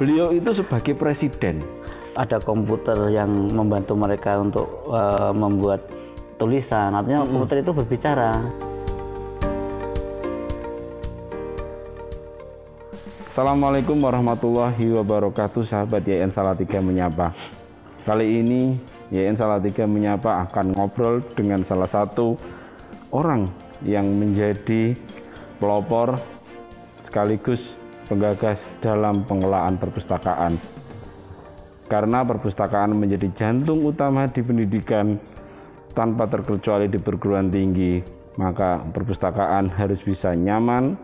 beliau itu sebagai presiden. Ada komputer yang membantu mereka untuk membuat tulisan. Artinya komputer itu berbicara. Assalamualaikum warahmatullahi wabarakatuh, sahabat YN Salatiga Menyapa. Kali ini YN Salatiga Menyapa akan ngobrol dengan salah satu orang yang menjadi pelopor sekaligus penggagas dalam pengelolaan perpustakaan. Karena perpustakaan menjadi jantung utama di pendidikan tanpa terkecuali di perguruan tinggi, maka perpustakaan harus bisa nyaman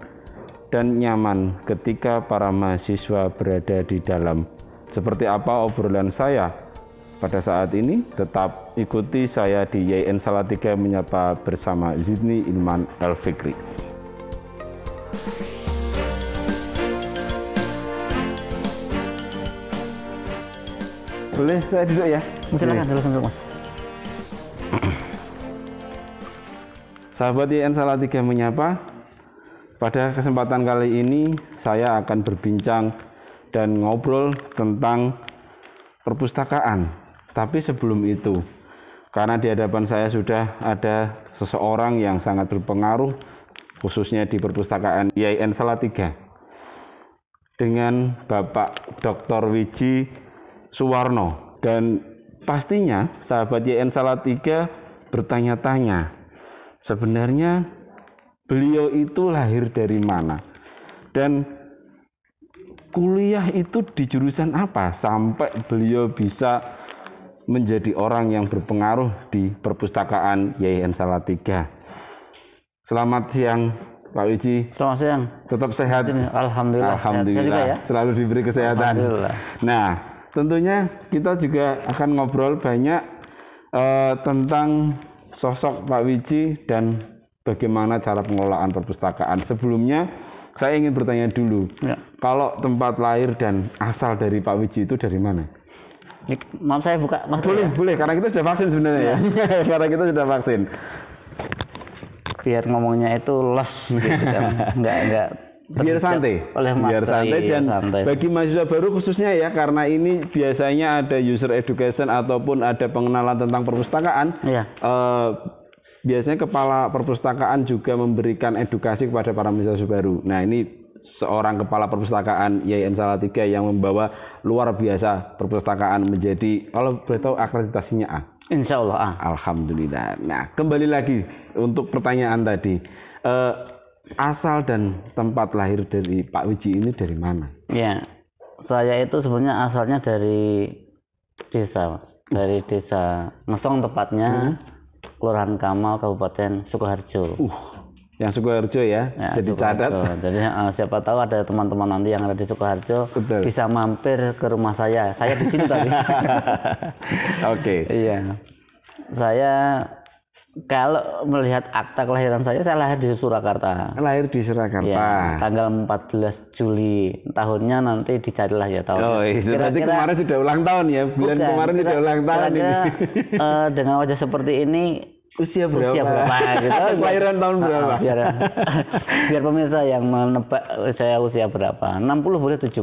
dan nyaman ketika para mahasiswa berada di dalam. Seperti apa obrolan saya pada saat ini? Tetap ikuti saya di YN Salatiga Menyapa bersama Zidni Ilman El-Fikri. Boleh saya duduk ya? Silakan dulu Mas. Sahabat YN Salatiga Menyapa, pada kesempatan kali ini saya akan berbincang dan ngobrol tentang perpustakaan. Tapi sebelum itu, karena di hadapan saya sudah ada seseorang yang sangat berpengaruh, khususnya di perpustakaan YN Salatiga, dengan Bapak Dr. Wiji Suwarno. Dan pastinya sahabat YN Salatiga bertanya-tanya, sebenarnya beliau itu lahir dari mana? Dan kuliah itu di jurusan apa sampai beliau bisa menjadi orang yang berpengaruh di perpustakaan YN Salatiga. Selamat siang Pak Wiji. Selamat siang. Tetap sehat? Alhamdulillah. Alhamdulillah. Ya? Selalu diberi kesehatan. Alhamdulillah. Nah, tentunya kita juga akan ngobrol banyak tentang sosok Pak Wiji dan bagaimana cara pengelolaan perpustakaan. Sebelumnya saya ingin bertanya dulu, kalau tempat lahir dan asal dari Pak Wiji itu dari mana? Maaf saya buka. Boleh, karena kita sudah vaksin sebenarnya ya. Karena kita sudah vaksin. Biar ngomongnya itu los gitu kan. Enggak biar santai. Biar santai dan santai. Bagi mahasiswa baru khususnya ya, karena ini biasanya ada user education ataupun ada pengenalan tentang perpustakaan. Iya. Biasanya kepala perpustakaan juga memberikan edukasi kepada para mahasiswa baru. Nah, ini seorang kepala perpustakaan YN Salatiga yang membawa luar biasa perpustakaan menjadi, kalau boleh tahu akreditasinya A. Insya Allah A. Alhamdulillah. Nah, kembali lagi untuk pertanyaan tadi. Asal dan tempat lahir dari Pak Wiji ini dari mana? Ya, saya itu sebenarnya asalnya dari desa. Dari desa Ngesong tepatnya. Kelurahan Kamal, Kabupaten Sukoharjo. Yang Sukoharjo ya, jadi catat. Jadi siapa tahu ada teman-teman nanti yang ada di Sukoharjo bisa mampir ke rumah saya. Saya di sini tadi. Oke. Iya. Saya kalau melihat akta kelahiran saya lahir di Surakarta. Lahir di Surakarta. Ya, tanggal 14 Juli. Tahunnya nanti dicarilah ya tahunnya. Oh, itu berarti kemarin sudah ulang tahun ya. Bulan kemarin sudah ulang tahun ini. Dengan wajah seperti ini usia berapa gitu. Kelahiran tahun berapa? Biar pemirsa yang menebak saya usia berapa. 60 boleh 70.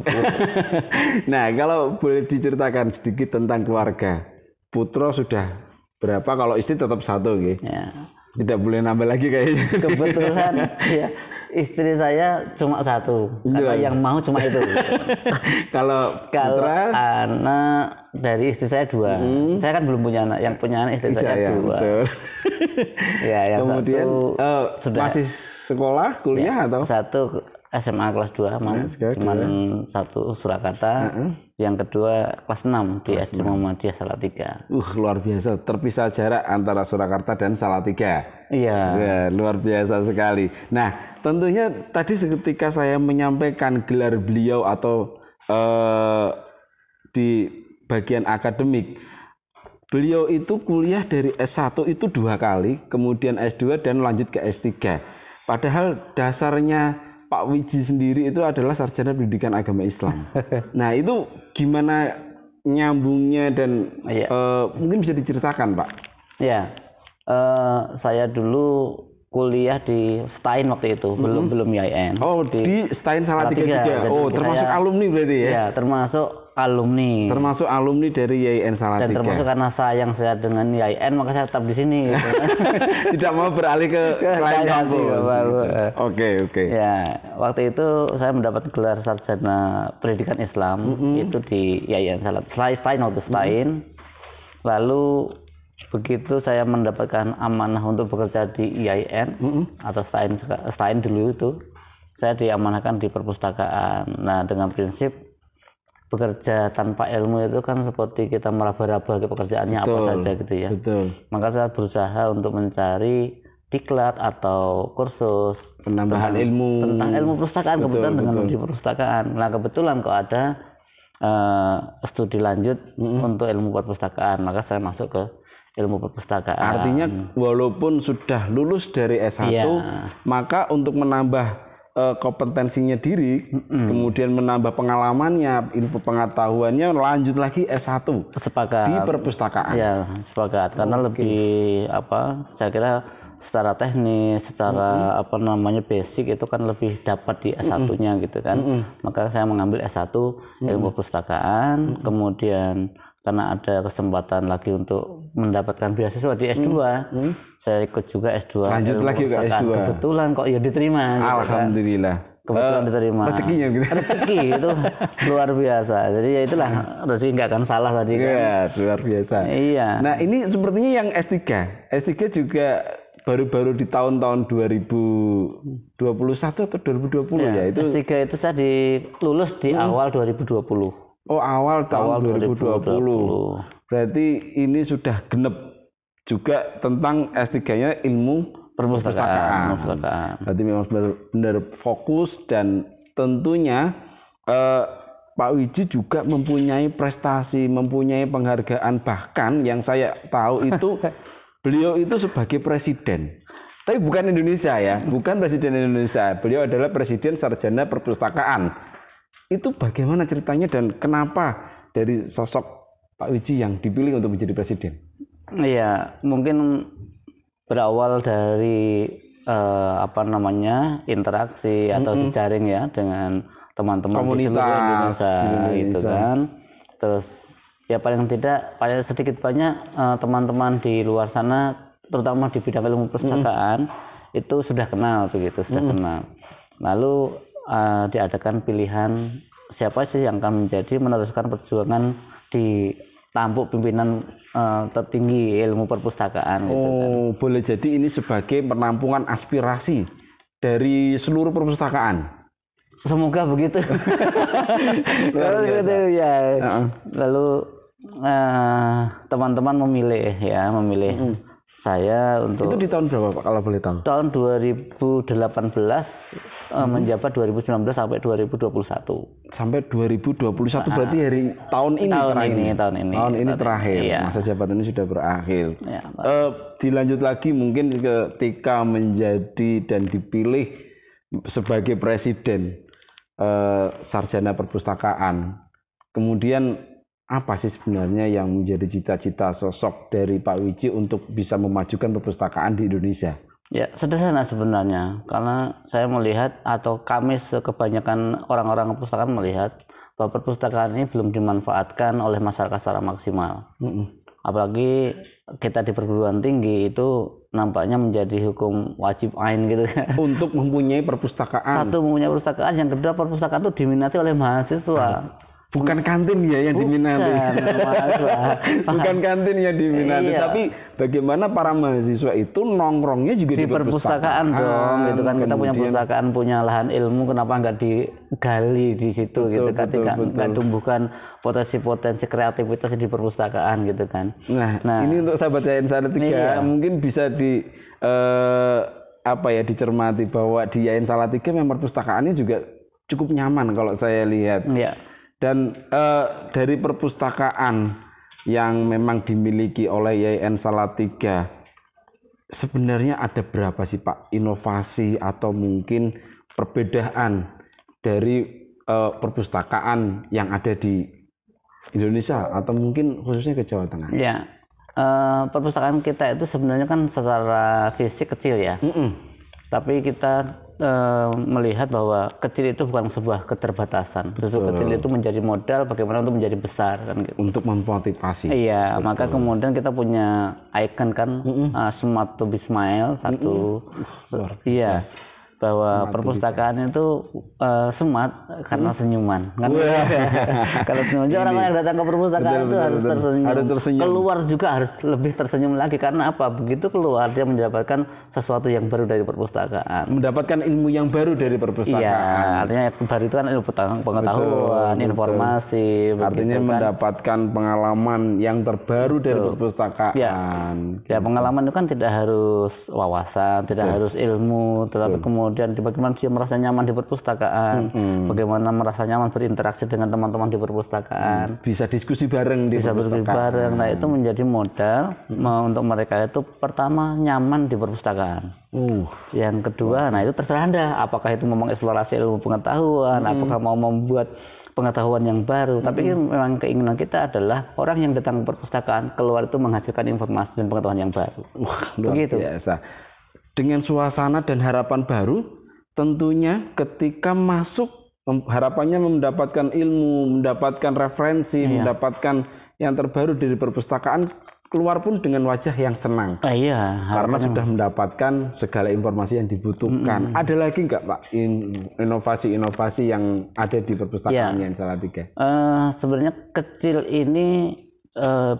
Nah, kalau boleh diceritakan sedikit tentang keluarga. Putra sudah berapa? Kalau istri tetap satu gitu. Ya. Tidak boleh nambah lagi kayaknya. Kebetulan ya, istri saya cuma satu. Karena yang mau cuma itu. Kalau anak dari istri saya 2. Saya kan belum punya anak. Yang punya anak istri saya 2. Betul. Ya, yang kemudian sudah masih sekolah, kuliah atau? Satu SMA kelas 2 cuman satu Surakarta, yang kedua kelas 6 di SD Muhammadiyah Salatiga. Luar biasa, terpisah jarak antara Surakarta dan Salatiga. Iya. Ya, luar biasa sekali. Nah, tentunya tadi ketika saya menyampaikan gelar beliau atau di bagian akademik, beliau itu kuliah dari S1 itu 2 kali, kemudian S2 dan lanjut ke S3. Padahal dasarnya Pak Wiji sendiri itu adalah sarjana pendidikan agama Islam. Nah, itu gimana nyambungnya dan mungkin bisa diceritakan, Pak? Ya, saya dulu kuliah di Stein waktu itu, belum YIN. Oh, di Stein Salatiga juga. Oh, termasuk alumni berarti ya? Iya, termasuk alumni. Termasuk alumni dari YIN Salatiga. Dan termasuk karena sayang saya dengan YIN, maka saya tetap di sini. Gitu. Tidak mau beralih ke lain kampus. Oke. Ya, waktu itu saya mendapat gelar sarjana pendidikan Islam itu di YIN Stein waktu Stein. Lalu begitu saya mendapatkan amanah untuk bekerja di IAIN atau Stein dulu itu, saya diamanahkan di perpustakaan. Nah, dengan prinsip bekerja tanpa ilmu itu kan seperti kita meraba-raba ke pekerjaannya apa saja gitu ya. Betul. Maka saya berusaha untuk mencari diklat atau kursus penambahan ilmu tentang ilmu perpustakaan, kebetulan dengan di perpustakaan. Nah, kebetulan kok ada studi lanjut untuk ilmu perpustakaan, maka saya masuk ke ilmu perpustakaan. Artinya walaupun sudah lulus dari S1, maka untuk menambah kompetensinya diri, kemudian menambah pengalamannya, ilmu pengetahuannya, lanjut lagi S1. Sepakat. Di perpustakaan. Ya, sepakat. Karena lebih saya kira secara teknis, secara basic itu kan lebih dapat di S1-nya gitu kan. Maka saya mengambil S1 ilmu perpustakaan, kemudian karena ada kesempatan lagi untuk mendapatkan beasiswa di S2, saya ikut juga S2. Lanjut lagi ke S2. Kebetulan kok ya diterima. Alhamdulillah. Gitu, kebetulan diterima. Rezekinya gitu. Rezeki itu luar biasa. Jadi ya itulah rezeki nggak akan salah tadi kan. Iya, luar biasa. Iya. Nah, ini sepertinya yang S3. S3 juga baru-baru di tahun-tahun 2021 atau 2020 ya itu. S3 itu saya lulus di awal 2020. Oh, awal tahun 2020. Berarti ini sudah genep juga tentang S3-nya ilmu perpustakaan. Berarti memang benar-benar fokus dan tentunya Pak Wiji juga mempunyai prestasi, mempunyai penghargaan, bahkan yang saya tahu itu beliau itu sebagai presiden. Tapi bukan Indonesia ya, bukan presiden Indonesia. Beliau adalah presiden sarjana perpustakaan. Itu bagaimana ceritanya dan kenapa dari sosok Pak Wiji yang dipilih untuk menjadi presiden? Iya, mungkin berawal dari interaksi atau jejaring ya dengan teman-teman di seluruh Indonesia gitu kan. Terus ya paling sedikit banyak teman-teman di luar sana, terutama di bidang ilmu perpustakaan itu sudah kenal begitu, sudah kenal. Lalu diadakan pilihan siapa sih yang akan meneruskan perjuangan di tampuk pimpinan tertinggi ilmu perpustakaan. Gitu kan. Boleh jadi ini sebagai penampungan aspirasi dari seluruh perpustakaan. Semoga begitu. Lalu teman-teman memilih saya untuk. Itu di tahun berapa Pak kalau boleh tahu? Tahun 2018 menjabat 2019 sampai 2021. Sampai 2021 berarti hari tahun ini Tahun ini terakhir. Iya. Masa jabatan ini sudah berakhir. Ya, dilanjut lagi mungkin ketika menjadi dan dipilih sebagai presiden sarjana perpustakaan. Kemudian apa sih sebenarnya yang menjadi cita-cita sosok dari Pak Wiji untuk bisa memajukan perpustakaan di Indonesia? Ya, sederhana sebenarnya. Karena saya melihat atau kami kebanyakan orang-orang perpustakaan melihat bahwa perpustakaan ini belum dimanfaatkan oleh masyarakat secara maksimal. Apalagi kita di perguruan tinggi itu nampaknya menjadi hukum wajib ain gitu kan. Untuk mempunyai perpustakaan. Satu, mempunyai perpustakaan. Yang kedua, perpustakaan itu diminati oleh mahasiswa. Bukan kantin ya yang diminati. Bukan kantin yang diminati, tapi bagaimana para mahasiswa itu nongkrongnya juga di perpustakaan dong, gitu kan. Kita punya perpustakaan, punya lahan ilmu, kenapa nggak digali di situ, gitu kan? Nggak tumbuhkan potensi-potensi kreativitas di perpustakaan, gitu kan. Nah ini untuk sahabat YIN Salatiga mungkin bisa dicermati bahwa di YIN Salatiga memang perpustakaannya juga cukup nyaman kalau saya lihat. Dan dari perpustakaan yang memang dimiliki oleh YIN Salatiga, sebenarnya ada berapa sih Pak inovasi atau mungkin perbedaan dari perpustakaan yang ada di Indonesia atau mungkin khususnya ke Jawa Tengah? Ya, perpustakaan kita itu sebenarnya kan secara fisik kecil ya. Tapi kita melihat bahwa kecil itu bukan sebuah keterbatasan. Justru kecil itu menjadi modal bagaimana untuk menjadi besar kan gitu. Untuk memotivasi. Iya, maka kemudian kita punya icon kan smart to be smile satu. Iya. Bahwa perpustakaan itu smart karena senyuman. Kan? Kalau senyum orang yang datang ke perpustakaan itu harus tersenyum. Keluar juga harus lebih tersenyum lagi karena apa? Begitu keluar dia mendapatkan sesuatu yang baru dari perpustakaan. Mendapatkan ilmu yang baru dari perpustakaan. Iya, artinya baru itu kan ilmu pengetahuan, informasi. Artinya kan. Mendapatkan pengalaman yang terbaru dari perpustakaan. Ya, pengalaman itu kan tidak harus wawasan, tidak harus ilmu, tetapi kemudian bagaimana dia merasa nyaman di perpustakaan, bagaimana merasa nyaman berinteraksi dengan teman-teman di perpustakaan, bisa diskusi bareng di perpustakaan. Nah itu menjadi modal untuk mereka itu pertama nyaman di perpustakaan. Yang kedua, nah itu terserah Anda, apakah itu mau mengeksplorasi ilmu pengetahuan, apakah mau membuat pengetahuan yang baru. Tapi memang keinginan kita adalah orang yang datang ke perpustakaan keluar itu menghasilkan informasi dan pengetahuan yang baru. Begitu. Biasa. Dengan suasana dan harapan baru, tentunya ketika masuk harapannya mendapatkan ilmu, mendapatkan referensi, mendapatkan yang terbaru dari perpustakaan, keluar pun dengan wajah yang senang. Karena sudah mendapatkan segala informasi yang dibutuhkan. Ada lagi nggak Pak inovasi-inovasi yang ada di perpustakaan Yayan Salatiga? Sebenarnya kecil ini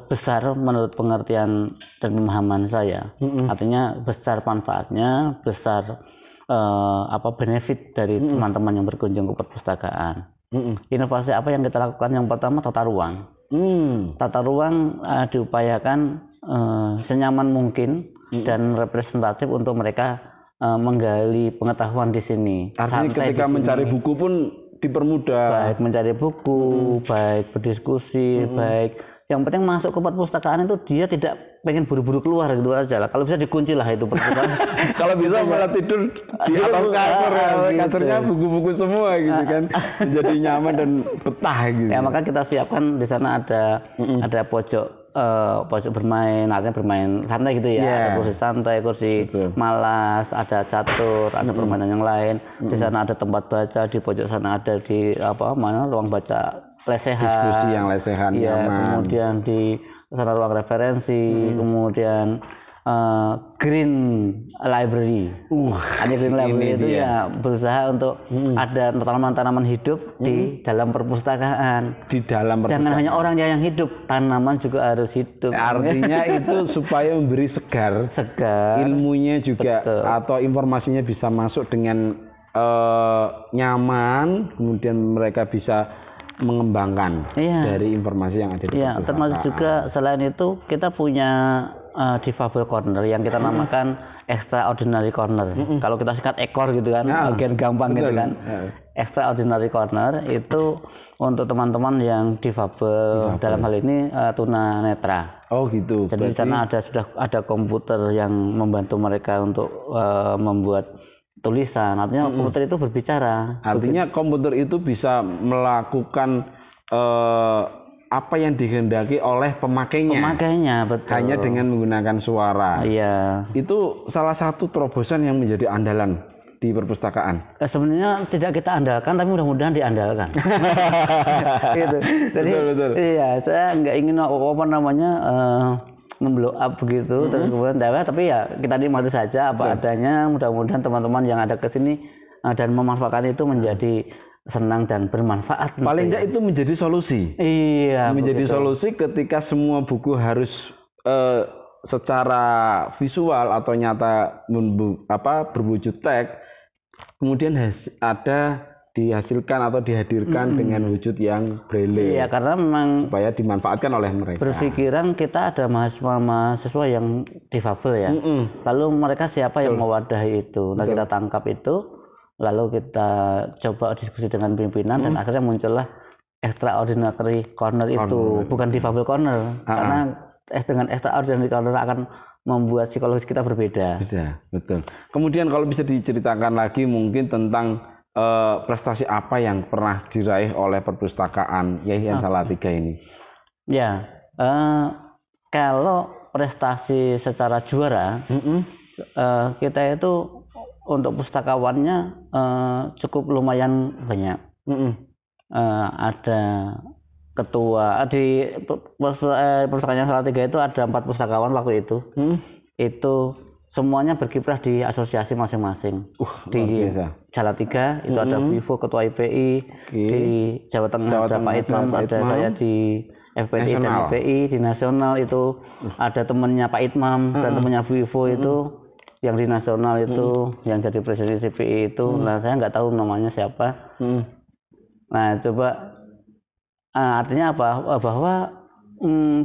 besar menurut pengertian dan pemahaman saya. Artinya besar manfaatnya, besar benefit dari teman-teman yang berkunjung ke perpustakaan. Inovasi apa yang kita lakukan? Yang pertama tata ruang. Tata ruang diupayakan senyaman mungkin dan representatif untuk mereka menggali pengetahuan di sini. Artinya ketika mencari buku pun dipermudah. Baik mencari buku, baik berdiskusi, baik yang penting masuk ke perpustakaan itu dia tidak pengen buru-buru keluar gitu aja lah. Kalau bisa dikunci lah itu perpustakaan. Kalau bisa malah tidur di atas kasur, kasurnya buku-buku semua gitu kan. Jadi nyaman dan betah gitu. Ya maka kita siapkan di sana ada pojok bermain, artinya bermain santai gitu ya. Ada kursi santai, kursi malas, ada catur, ada permainan yang lain. Di sana ada tempat baca, di pojok sana ada ruang baca lesehan, diskusi yang lesehan, nyaman. Kemudian di sana ruang referensi, kemudian green library. Green library itu ya berusaha untuk ada tanaman-tanaman hidup di dalam perpustakaan. Di dalam perpustakaan. Jangan hanya orangnya yang hidup, tanaman juga harus hidup. Artinya itu supaya memberi segar. Ilmunya juga atau informasinya bisa masuk dengan nyaman, kemudian mereka bisa mengembangkan dari informasi yang ada di perpustakaan. Termasuk juga selain itu kita punya difabel corner yang kita namakan extraordinary corner. Kalau kita singkat ekor gitu kan, bagian gampang gitu kan. Extraordinary corner itu untuk teman-teman yang difabel, dalam hal ini tunanetra. Oh gitu. Jadi di sana sudah ada komputer yang membantu mereka untuk membuat tulisan. Artinya komputer itu berbicara. Artinya komputer itu bisa melakukan apa yang dikehendaki oleh pemakainya. Betul. Hanya dengan menggunakan suara. Iya. Itu salah satu terobosan yang menjadi andalan di perpustakaan. Sebenarnya tidak kita andalkan, tapi mudah-mudahan diandalkan. Gitu. Jadi, betul. Iya, saya nggak ingin memblow up begitu terus kemudian tapi ya kita nikmati saja apa adanya. Mudah-mudahan teman-teman yang ada ke sini dan memanfaatkan itu menjadi senang dan bermanfaat. Paling enggak itu menjadi solusi. Iya, menjadi solusi ketika semua buku harus secara visual atau nyata berwujud teks, kemudian dihasilkan atau dihadirkan dengan wujud yang braille. Iya, karena memang supaya dimanfaatkan oleh mereka. Berpikiran kita ada mahasiswa yang difabel ya. Lalu mereka siapa yang mewadahi itu? Nah, kita tangkap itu, lalu kita coba diskusi dengan pimpinan dan akhirnya muncullah extraordinary corner itu, bukan difabel corner. Karena dengan extraordinary corner akan membuat psikologis kita berbeda. Betul. Kemudian kalau bisa diceritakan lagi mungkin tentang prestasi apa yang pernah diraih oleh perpustakaan Yayan Salatiga ini? Ya, kalau prestasi secara juara, kita itu untuk pustakawannya cukup lumayan banyak. Ada ketua di Perpustakaan Salatiga itu ada 4 pustakawan waktu itu. Itu semuanya berkiprah di asosiasi masing-masing. Di Salatiga itu ada Vivo ketua IPI, di Jawa Tengah ada Pak Itmam, ada saya di FPI dan IPI, di nasional itu ada temannya Pak Itmam dan temannya Vivo itu yang di nasional itu yang jadi presiden CPI itu. Nah, saya nggak tahu namanya siapa. Nah, coba artinya apa? Bahwa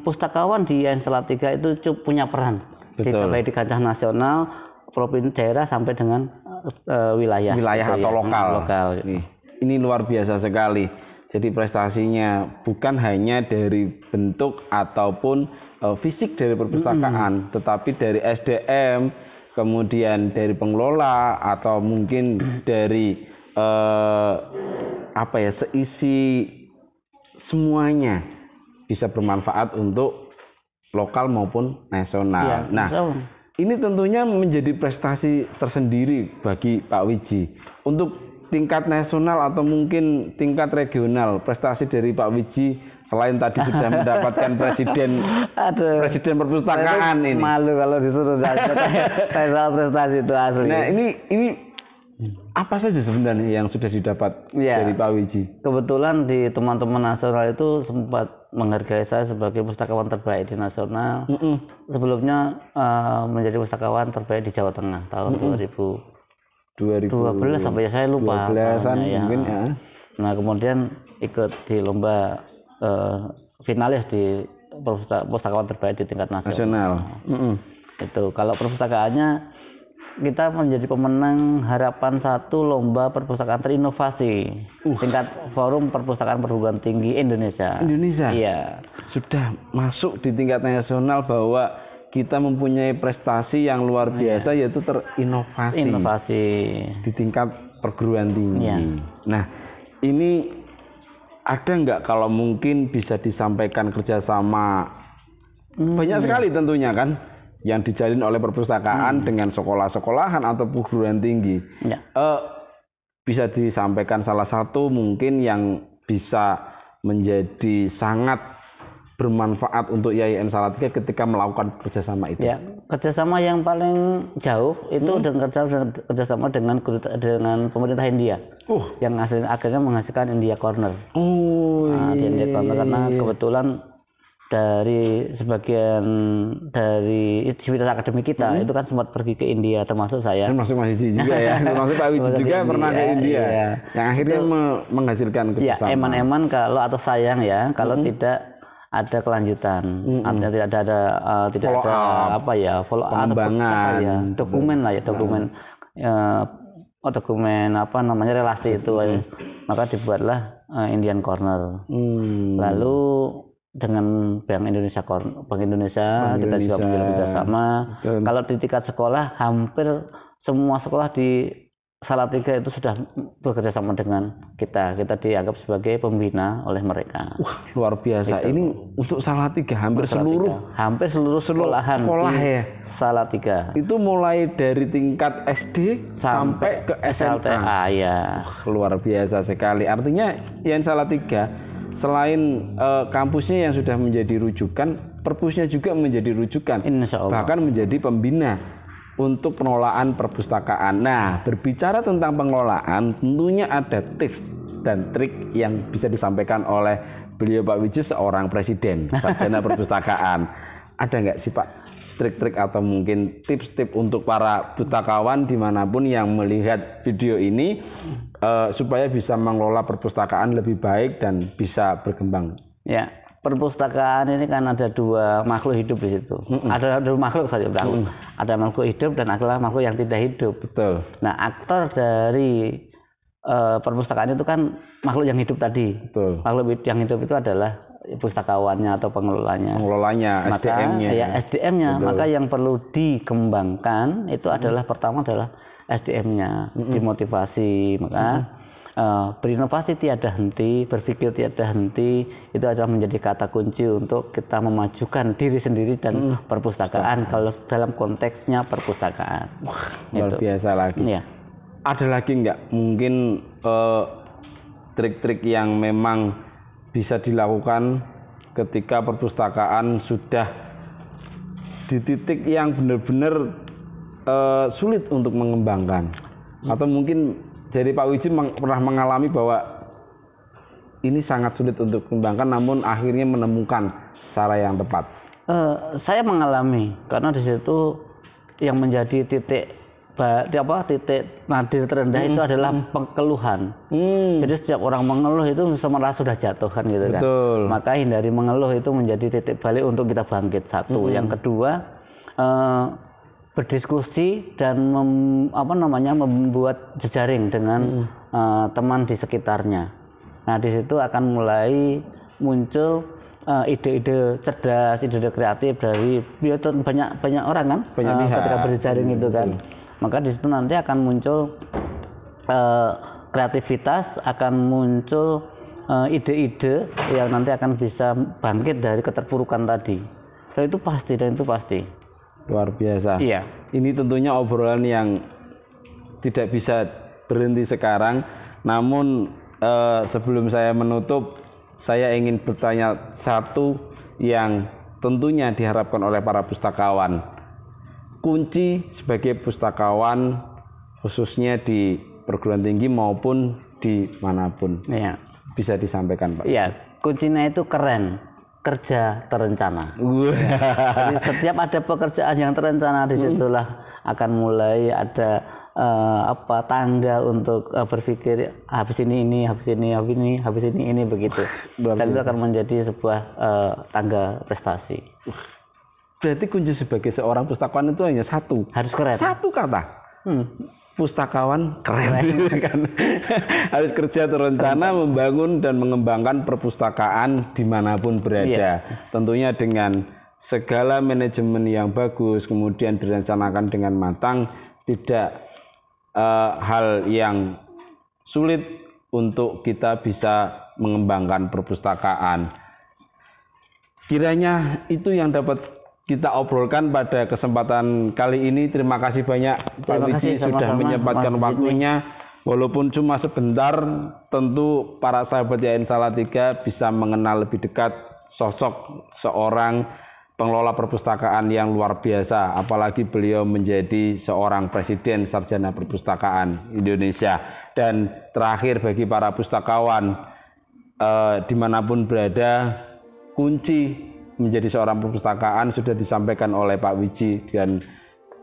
pustakawan di Yayasan Salatiga itu punya peran di kancah nasional, provinsi, daerah sampai dengan wilayah atau lokal. Ini luar biasa sekali. Jadi prestasinya bukan hanya dari bentuk ataupun fisik dari perpustakaan, tetapi dari SDM, kemudian dari pengelola atau mungkin dari seisi semuanya bisa bermanfaat untuk lokal maupun nasional. Ini tentunya menjadi prestasi tersendiri bagi Pak Wiji. Untuk tingkat nasional atau mungkin tingkat regional, prestasi dari Pak Wiji selain tadi sudah mendapatkan presiden perpustakaan ini. Malu kalau disuruh saya prestasi itu asli. Nah, ini apa saja sebenarnya yang sudah didapat dari Pak Wiji? Kebetulan di teman-teman nasional itu sempat menghargai saya sebagai pustakawan terbaik di nasional. Sebelumnya menjadi pustakawan terbaik di Jawa Tengah tahun 2012 sampai saya lupa. 12-an mungkin ya. Nah, kemudian ikut di lomba finalis di pustakawan terbaik di tingkat nasional. Itu kalau perpustakaannya kita menjadi pemenang harapan 1 lomba perpustakaan terinovasi tingkat forum perpustakaan perguruan tinggi Indonesia. Iya. Sudah masuk di tingkat nasional bahwa kita mempunyai prestasi yang luar biasa yaitu terinovasi di tingkat perguruan tinggi. Nah, ini ada nggak kalau mungkin bisa disampaikan kerjasama banyak sekali tentunya kan yang dijalin oleh perpustakaan dengan sekolah-sekolahan atau perguruan tinggi. Bisa disampaikan salah satu mungkin yang bisa menjadi sangat bermanfaat untuk Yayasan Salatiga ketika melakukan kerjasama itu. Kerjasama yang paling jauh itu dengan kerjasama dengan pemerintah India, yang akhirnya menghasilkan India Corner. Di India Corner karena kebetulan dari sebagian dari aktivitas akademik kita itu kan sempat pergi ke India, termasuk saya. Termasuk Mas Wiji juga ya, termasuk Pak Wiji juga pernah ke India. Yang akhirnya menghasilkan kerjasama. Eman-eman kalau atau sayang ya kalau tidak ada kelanjutan, artinya tidak ada follow up, pengembangan, dokumen relasi itu, maka dibuatlah Indian Corner. Lalu dengan Bank Indonesia kita juga menjalin kerjasama. Kalau di tingkat sekolah, hampir semua sekolah di Salatiga itu sudah bekerja sama dengan kita. Kita dianggap sebagai pembina oleh mereka. Luar biasa. Ini untuk Salatiga hampir seluruh sekolahan ya. Salatiga. Itu mulai dari tingkat SD sampai ke SMA. Luar biasa sekali. Artinya Yayasan Salatiga selain kampusnya yang sudah menjadi rujukan, perpusnya juga menjadi rujukan. Bahkan menjadi pembina untuk pengelolaan perpustakaan. Nah, berbicara tentang pengelolaan, tentunya ada tips dan trik yang bisa disampaikan oleh beliau Pak Wiji, seorang presiden Sarjana Perpustakaan. Ada nggak sih Pak trik-trik atau mungkin tips-tips untuk para pustakawan dimanapun yang melihat video ini supaya bisa mengelola perpustakaan lebih baik dan bisa berkembang? Ya, perpustakaan ini kan ada 2 makhluk hidup di situ. Ada 2 makhluk saja, ada makhluk hidup dan adalah makhluk yang tidak hidup. Betul. Nah, aktor dari perpustakaan itu kan makhluk yang hidup tadi. Betul. Makhluk yang hidup itu adalah pustakawannya atau pengelolanya, SDM-nya. SDM-nya. Maka yang perlu dikembangkan itu adalah pertama adalah SDM-nya, dimotivasi. Maka berinovasi tiada henti, berpikir tiada henti, itu adalah menjadi kata kunci untuk kita memajukan diri sendiri dan perpustakaan kalau dalam konteksnya perpustakaan. Luar biasa lagi. Ya. Ada lagi nggak mungkin trik-trik yang memang bisa dilakukan ketika perpustakaan sudah di titik yang benar-benar sulit untuk mengembangkan, atau mungkin jadi Pak Wiji pernah mengalami bahwa ini sangat sulit untuk dikembangkan, namun akhirnya menemukan cara yang tepat. Saya mengalami, karena di situ yang menjadi titik nadir terendah itu adalah pengeluhan. Jadi setiap orang mengeluh itu merasa sudah jatuh kan gitu kan. Maka hindari mengeluh, itu menjadi titik balik untuk kita bangkit. Satu. Yang kedua, berdiskusi dan membuat jejaring dengan teman di sekitarnya. Nah, di situ akan mulai muncul ide-ide cerdas, ide-ide kreatif dari banyak orang kan, ketika berjejaring itu kan. Maka di situ nanti akan muncul kreativitas, akan muncul ide-ide yang nanti akan bisa bangkit dari keterpurukan tadi. So, itu pasti. Luar biasa. Iya. Ini tentunya obrolan yang tidak bisa berhenti sekarang. Namun sebelum saya menutup, saya ingin bertanya satu yang tentunya diharapkan oleh para pustakawan. Kunci sebagai pustakawan, khususnya di perguruan tinggi maupun di manapun, bisa disampaikan, Pak? Iya, kuncinya itu keren. Kerja terencana. Jadi setiap ada pekerjaan yang terencana, disitulah akan mulai ada tangga untuk berpikir habis ini begitu. Dan itu akan menjadi sebuah tangga prestasi. Berarti kunci sebagai seorang pustakawan itu hanya satu. Harus keren. Satu kata. Pustakawan keren. Kan? Harus kerja terencana, membangun dan mengembangkan perpustakaan dimanapun berada. Tentunya dengan segala manajemen yang bagus, kemudian direncanakan dengan matang, tidak hal yang sulit untuk kita bisa mengembangkan perpustakaan. Kiranya itu yang dapat kita obrolkan pada kesempatan kali ini. Terima kasih banyak Pak Wiji sudah menyempatkan waktunya. Walaupun cuma sebentar, tentu para sahabat YAIN Salatiga bisa mengenal lebih dekat sosok seorang pengelola perpustakaan yang luar biasa. Apalagi beliau menjadi seorang presiden Sarjana Perpustakaan Indonesia. Dan terakhir bagi para pustakawan, dimanapun berada, kunci menjadi seorang perpustakaan sudah disampaikan oleh Pak Wiji, dan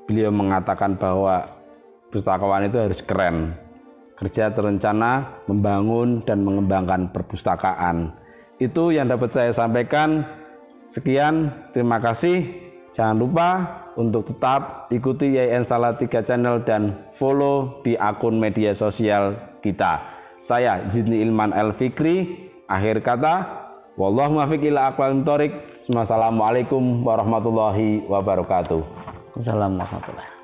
beliau mengatakan bahwa pustakawan itu harus keren, kerja terencana, membangun dan mengembangkan perpustakaan. Itu yang dapat saya sampaikan. Sekian, terima kasih. Jangan lupa untuk tetap ikuti YAIN Salatiga Channel dan follow di akun media sosial kita. Saya Jizni Ilman El Fikri. Akhir kata, wallahu muwaffiq ila aqwamit thoriq. Wassalamualaikum warahmatullahi wabarakatuh. Assalamualaikum warahmatullahi wabarakatuh.